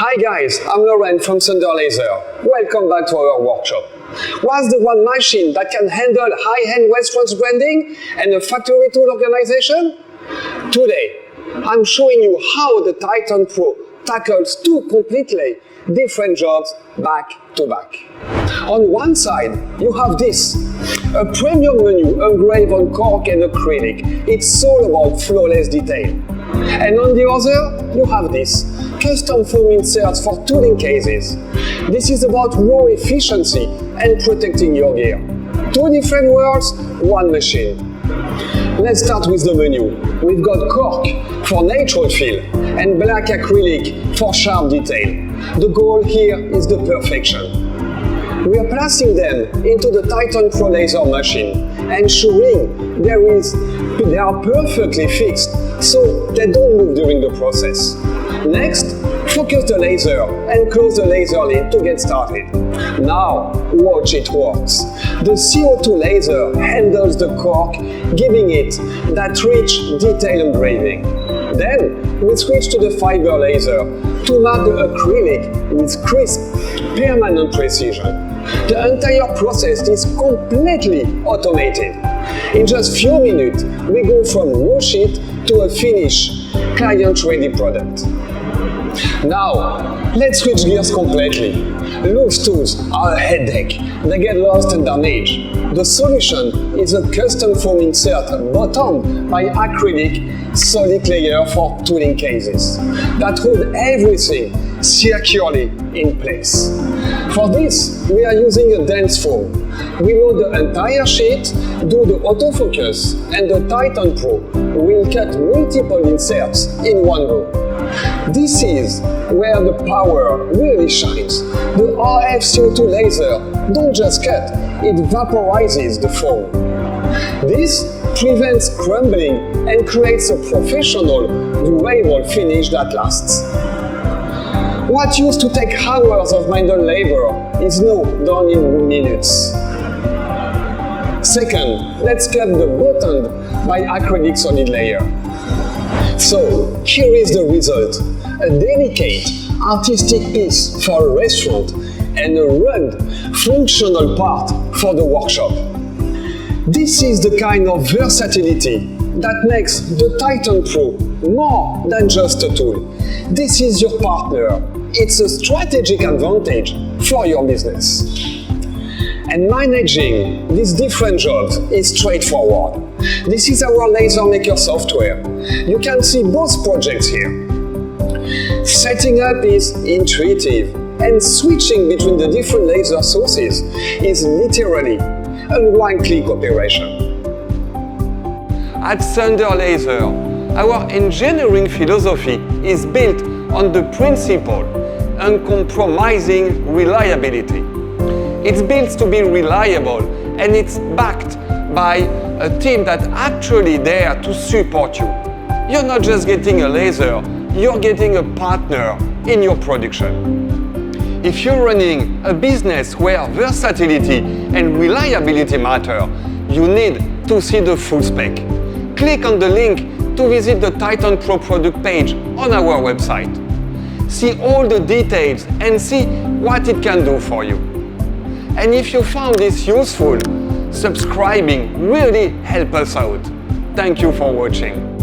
Hi guys, I'm Lauren from thunderlaser. Welcome back to our workshop. What's the one machine that can handle high-end restaurants branding and a factory tool organization? Today, I'm showing you how the Titan Pro tackles two completely different jobs back to back. On one side, you have this, a premium menu engraved on cork and acrylic. It's all about flawless detail. And on the other, you have this, custom foam inserts for tooling cases. This is about raw efficiency and protecting your gear. Two different worlds, one machine. Let's start with the menu. We've got cork for natural feel and black acrylic for sharp detail. The goal here is the perfection. We are placing them into the Titan Pro laser machine, ensuring they are perfectly fixed so they don't move during the process. Next, focus the laser and close the laser lid to get started. Now, watch it works. The CO2 laser handles the cork, giving it that rich detail engraving. Then, we switch to the fiber laser to map the acrylic with crisp, permanent precision. The entire process is completely automated. In just few minutes, we go from raw sheet to a finished, client-ready product. Now, let's switch gears completely. Loose tools are a headache. They get lost and damaged. The solution is a custom foam insert bottomed by acrylic solid layer for tooling cases that hold everything securely in place. For this, we are using a dense foam. We load the entire sheet, do the autofocus, and the Titan Pro will cut multiple inserts in one go. This is where the power really shines. The RF CO2 laser don't just cut, it vaporizes the foam. This prevents crumbling and creates a professional, durable finish that lasts. What used to take hours of manual labor is now done in minutes. Second, let's cut the bottom by acrylic solid layer. So, here is the result. A delicate, artistic piece for a restaurant and a rugged, functional part for the workshop. This is the kind of versatility that makes the Titan Pro more than just a tool. This is your partner. It's a strategic advantage for your business. And managing these different jobs is straightforward. This is our LaserMaker software. You can see both projects here. Setting up is intuitive, and switching between the different laser sources is literally a one-click operation. At thunderlaser, our engineering philosophy is built on the principle uncompromising reliability. It's built to be reliable, and it's backed by a team that's actually there to support you. You're not just getting a laser, you're getting a partner in your production. If you're running a business where versatility and reliability matter, you need to see the full spec. Click on the link to visit the Titan Pro product page on our website. See all the details and see what it can do for you. And if you found this useful, subscribing really helps us out. Thank you for watching.